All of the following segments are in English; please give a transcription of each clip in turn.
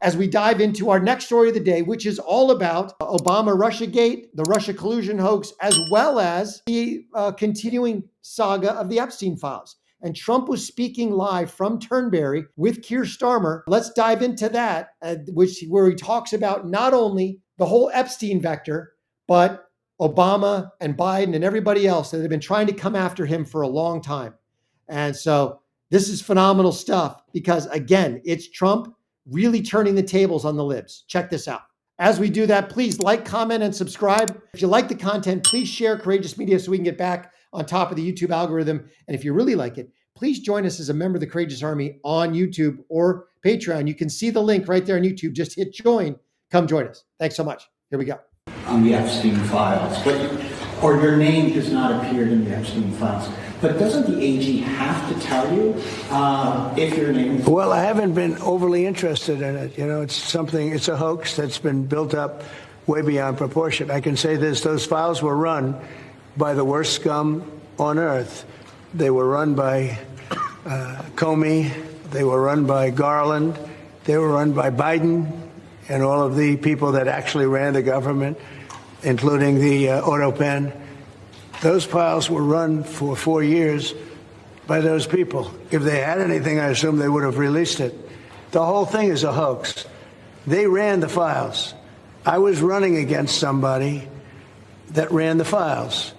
as we dive into our next story of the day, which is all about Obama Russiagate, the Russia collusion hoax, as well as the continuing saga of the Epstein Files. And Trump was speaking live from Turnberry with Keir Starmer. Let's dive into that, where he talks about not only the whole Epstein vector, but Obama and Biden and everybody else that have been trying to come after him for a long time. And so this is phenomenal stuff because, again, it's Trump really turning the tables on the libs. Check this out. As we do that, please like, comment, and subscribe. If you like the content, please share Courageous Media so we can get back on top of the YouTube algorithm. And if you really like it, please join us as a member of the Courageous Army on YouTube or Patreon. You can see the link right there on YouTube. Just hit join. Come join us. Thanks so much. Here we go. On the Epstein Files, or your name has not appeared in the Epstein Files. But doesn't the AG have to tell you if your name is... Well, I haven't been overly interested in it. You know, it's a hoax that's been built up way beyond proportion. I can say this, those files were run by the worst scum on earth. They were run by Comey. They were run by Garland. They were run by Biden and all of the people that actually ran the government, including the auto pen. Those files were run for 4 years by those people. If they had anything, I assume they would have released it. The whole thing is a hoax. They ran the files. I was running against somebody that ran the files.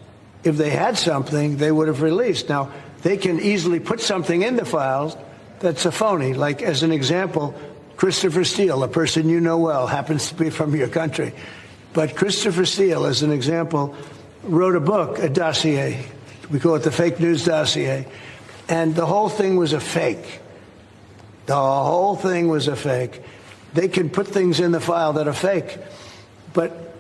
If they had something, they would have released. Now, they can easily put something in the files that's a phony. Like, as an example, Christopher Steele, a person you know well, happens to be from your country. But Christopher Steele, as an example, wrote a book, a dossier. We call it the fake news dossier. And the whole thing was a fake. The whole thing was a fake. They can put things in the file that are fake. But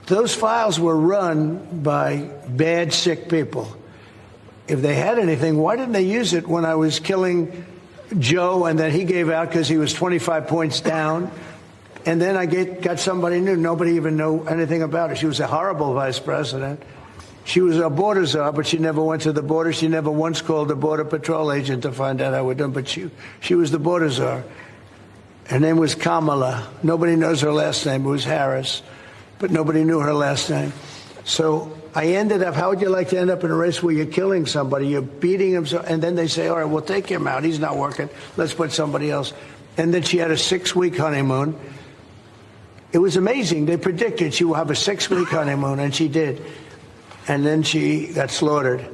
those files were run by bad, sick people. If they had anything, why didn't they use it when I was killing Joe and then he gave out because he was 25 points down? And then I got somebody new. Nobody even knew anything about her. She was a horrible vice president. She was a border czar, but she never went to the border. She never once called a border patrol agent to find out how we're doing. But she was the border czar. Her name was Kamala. Nobody knows her last name. It was Harris. But nobody knew her last name. So I ended up, how would you like to end up in a race where you're killing somebody, you're beating him, and then they say, all right, we'll take him out. He's not working. Let's put somebody else. And then she had a 6-week honeymoon. It was amazing. They predicted she will have a 6-week honeymoon, and she did. And then she got slaughtered.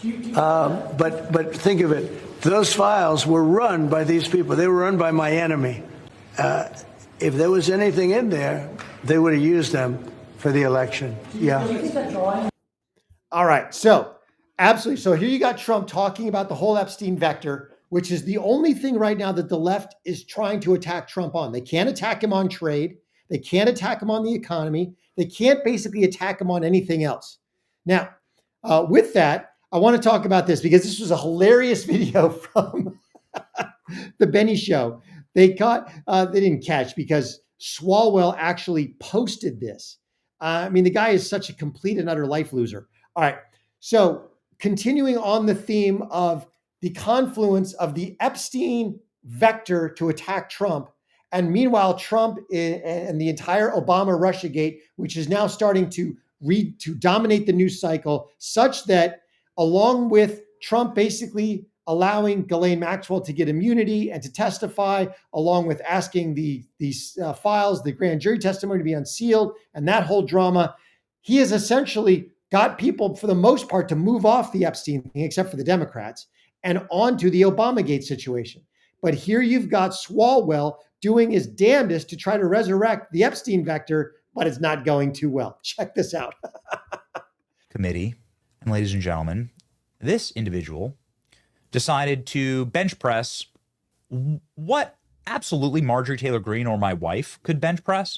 But think of it. Those files were run by these people. They were run by my enemy. If there was anything in there, they would have used them for the election. Yeah. All right. So absolutely. So here you got Trump talking about the whole Epstein vector, which is the only thing right now that the left is trying to attack Trump on. They can't attack him on trade. They can't attack him on the economy. They can't basically attack him on anything else. Now, with that, I want to talk about this because this was a hilarious video from the Benny Show. They didn't catch because Swallwell actually posted this. I mean, the guy is such a complete and utter life loser. All right. So continuing on the theme of the confluence of the Epstein vector to attack Trump. And meanwhile, Trump and the entire Obama Russiagate, which is now starting to dominate the news cycle, such that along with Trump basically allowing Ghislaine Maxwell to get immunity and to testify, along with asking these files, the grand jury testimony to be unsealed, and that whole drama, he has essentially got people, for the most part, to move off the Epstein thing, except for the Democrats, and onto the Obamagate situation. But here you've got Swalwell doing his damnedest to try to resurrect the Epstein vector, but it's not going too well. Check this out. Committee, and ladies and gentlemen, this individual decided to bench press what absolutely Marjorie Taylor Greene or my wife could bench press.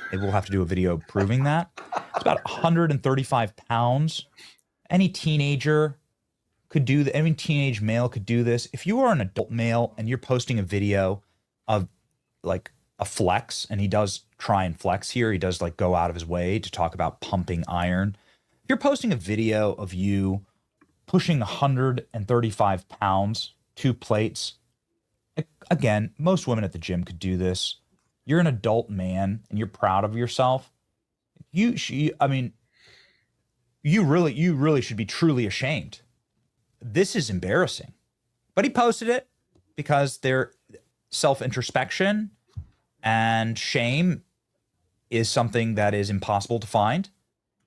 Maybe we'll have to do a video proving that. It's about 135 pounds. Any teenager could do that. Any teenage male could do this. If you are an adult male and you're posting a video of like a flex, and he does try and flex here, he does like go out of his way to talk about pumping iron. If you're posting a video of you pushing 135 pounds, 2 plates, again, most women at the gym could do this. you're an adult man and you're proud of yourself, you really should be truly ashamed. This is embarrassing. But he posted it because their self-introspection and shame is something that is impossible to find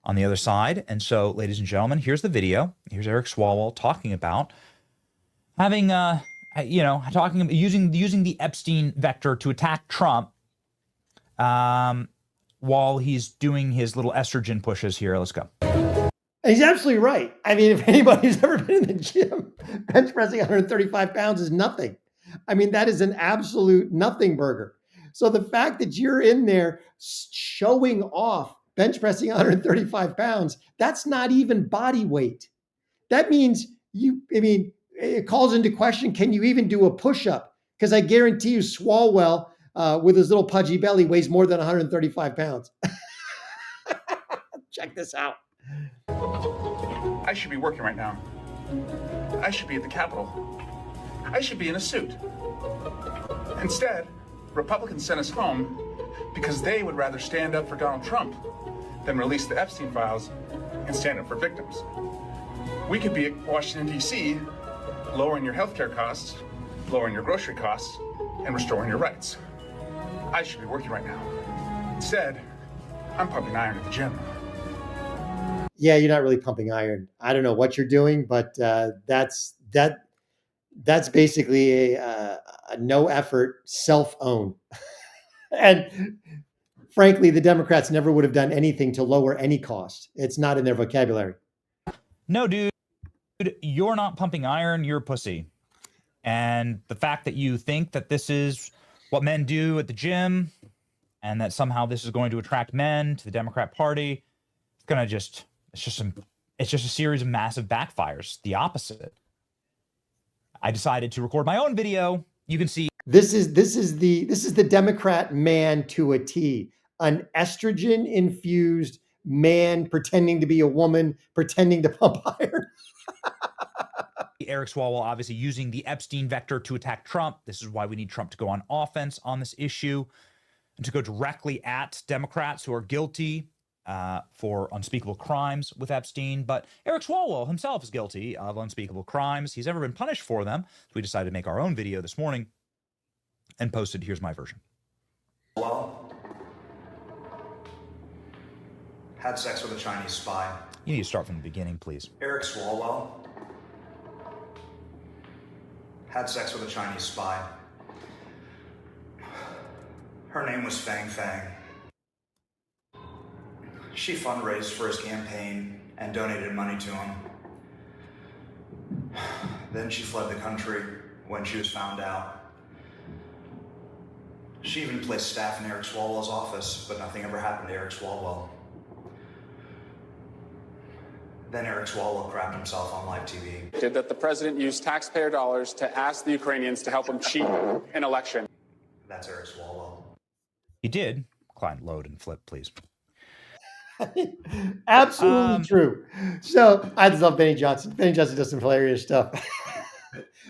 on the other side. And so, ladies and gentlemen, here's the video. Here's Eric Swallwell talking about having, using the Epstein vector to attack Trump while he's doing his little estrogen pushes here. Let's go. He's absolutely right. I mean, if anybody's ever been in the gym, bench pressing 135 pounds is nothing. I mean, that is an absolute nothing burger. So the fact that you're in there showing off bench pressing 135 pounds, that's not even body weight. That means it calls into question, can you even do a push-up? Because I guarantee you Swallwell, with his little pudgy belly, weighs more than 135 pounds. Check this out. I should be working right now. I should be at the Capitol. I should be in a suit. Instead, Republicans sent us home because they would rather stand up for Donald Trump than release the Epstein Files and stand up for victims. We could be at Washington, D.C., lowering your healthcare costs, lowering your grocery costs, and restoring your rights. I should be working right now. Instead, I'm pumping iron at the gym. Yeah, you're not really pumping iron. I don't know what you're doing, but that's basically a no effort self-own. And frankly, the Democrats never would have done anything to lower any cost. It's not in their vocabulary. No, dude, you're not pumping iron, you're a pussy. And the fact that you think that this is what men do at the gym and that somehow this is going to attract men to the Democrat Party, it's just a series of massive backfires. The opposite. I decided to record my own video. You can see this is the Democrat man to a T. An estrogen infused man pretending to be a woman, pretending to pump iron. Eric Swalwell obviously using the Epstein vector to attack Trump. This is why we need Trump to go on offense on this issue and to go directly at Democrats who are guilty for unspeakable crimes with Epstein. But Eric Swalwell himself is guilty of unspeakable crimes. He's never been punished for them. So we decided to make our own video this morning and posted. Here's my version. Well, had sex with a Chinese spy. You need to start from the beginning, please. Eric Swalwell had sex with a Chinese spy. Her name was Fang Fang. She fundraised for his campaign and donated money to him. Then she fled the country when she was found out. She even placed staff in Eric Swalwell's office, but nothing ever happened to Eric Swalwell. Then Eric Swalwell crapped himself on live TV. That the president used taxpayer dollars to ask the Ukrainians to help him cheat an election. That's Eric Swalwell. He did. Client load and flip, please. Absolutely true. So I just love Benny Johnson. Benny Johnson does some hilarious stuff.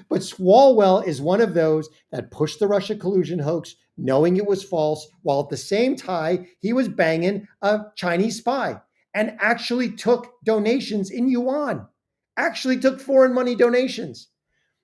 But Swalwell is one of those that pushed the Russia collusion hoax, knowing it was false, while at the same time he was banging a Chinese spy and actually took donations in yuan, actually took foreign money donations.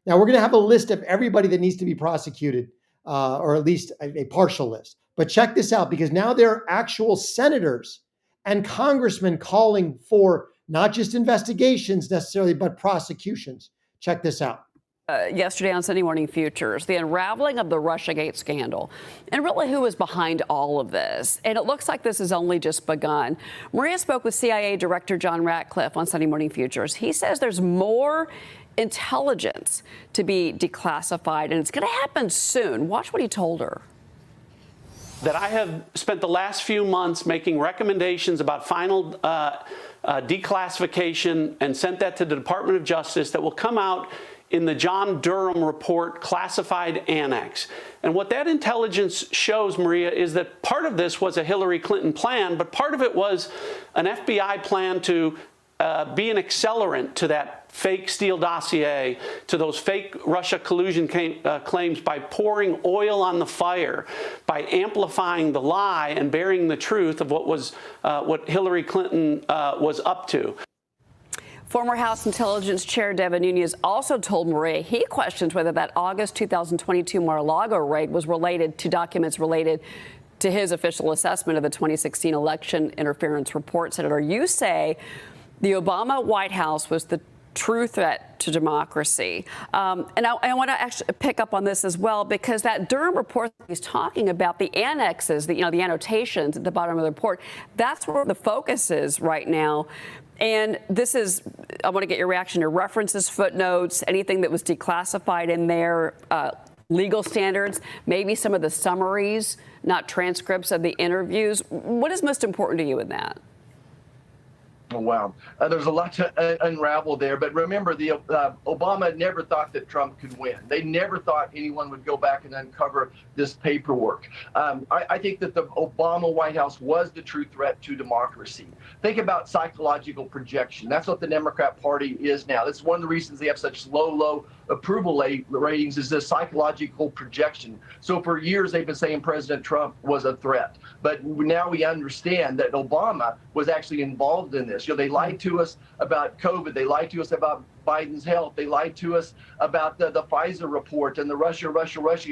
Now we're going to have a list of everybody that needs to be prosecuted, or at least a partial list. But check this out, because now there are actual senators and congressmen calling for not just investigations necessarily, but prosecutions. Check this out. Yesterday on Sunday Morning Futures, the unraveling of the Russiagate scandal and really who is behind all of this. And it looks like this has only just begun. Maria spoke with CIA Director John Ratcliffe on Sunday Morning Futures. He says there's more intelligence to be declassified, and it's going to happen soon. Watch what he told her. That I have spent the last few months making recommendations about final declassification and sent that to the Department of Justice that will come out in the John Durham report classified annex. And what that intelligence shows, Maria, is that part of this was a Hillary Clinton plan, but part of it was an FBI plan to be an accelerant to that fake Steele dossier, to those fake Russia collusion claims, by pouring oil on the fire, by amplifying the lie and burying the truth of what Hillary Clinton was up to. Former House Intelligence Chair Devin Nunes also told Maria he questions whether that August 2022 Mar-a-Lago raid was related to documents related to his official assessment of the 2016 election interference report. Senator, you say the Obama White House was the true threat to democracy. And I want to actually pick up on this as well, because that Durham report that he's talking about, the annexes, the annotations at the bottom of the report, that's where the focus is right now. And this is, I want to get your reaction to references, footnotes, anything that was declassified in there, legal standards, maybe some of the summaries, not transcripts of the interviews. What is most important to you in that? Oh, wow. There's a lot to unravel there. But remember, Obama never thought that Trump could win. They never thought anyone would go back and uncover this paperwork. I think that the Obama White House was the true threat to democracy. Think about psychological projection. That's what the Democrat Party is now. That's one of the reasons they have such low approval ratings, is this psychological projection. So for years, they've been saying President Trump was a threat. But now we understand that Obama was actually involved in this. They lied to us about COVID. They lied to us about Biden's health. They lied to us about the Pfizer report and the Russia.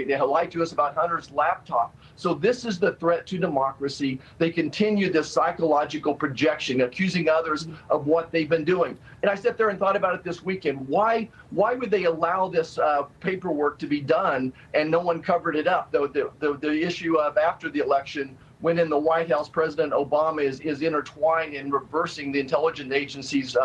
They lied to us about Hunter's laptop. So this is the threat to democracy. They continue this psychological projection, accusing others of what they've been doing. And I sat there and thought about it this weekend. Why would they allow this paperwork to be done and no one covered it up? The issue of after the election, when in the White House, President Obama is intertwined in reversing the intelligence agency's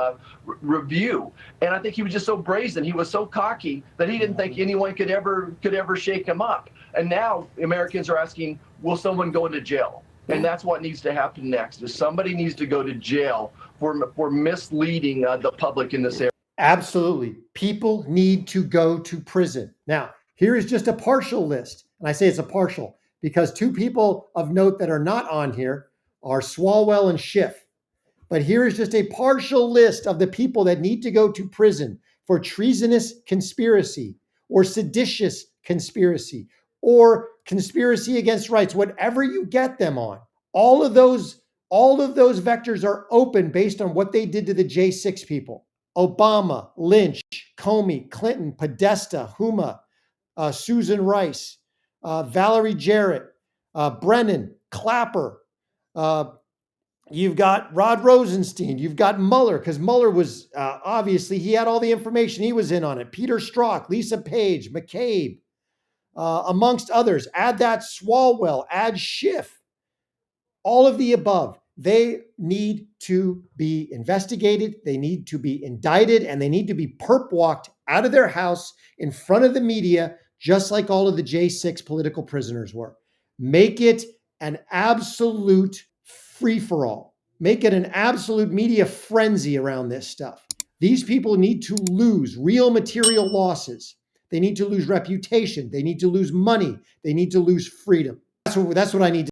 review. And I think he was just so brazen. He was so cocky that he didn't think anyone could ever shake him up. And now Americans are asking, will someone go into jail? And that's what needs to happen next, is somebody needs to go to jail for misleading the public in this area. Absolutely. People need to go to prison. Now, here is just a partial list. And I say it's a partial because two people of note that are not on here are Swallwell and Schiff. But here is just a partial list of the people that need to go to prison for treasonous conspiracy or seditious conspiracy or conspiracy against rights, whatever you get them on. All of those vectors are open based on what they did to the J6 people. Obama, Lynch, Comey, Clinton, Podesta, Huma, Susan Rice, Valerie Jarrett, Brennan, Clapper. You've got Rod Rosenstein. You've got Mueller, because Mueller was obviously, he had all the information. He was in on it. Peter Strzok, Lisa Page, McCabe, amongst others. Add that Swalwell, add Schiff. All of the above. They need to be investigated. They need to be indicted, and they need to be perp walked out of their house in front of the media, just like all of the J6 political prisoners were. Make it an absolute free-for-all. Make it an absolute media frenzy around this stuff. These people need to lose real material losses. They need to lose reputation. They need to lose money. They need to lose freedom. That's what I need to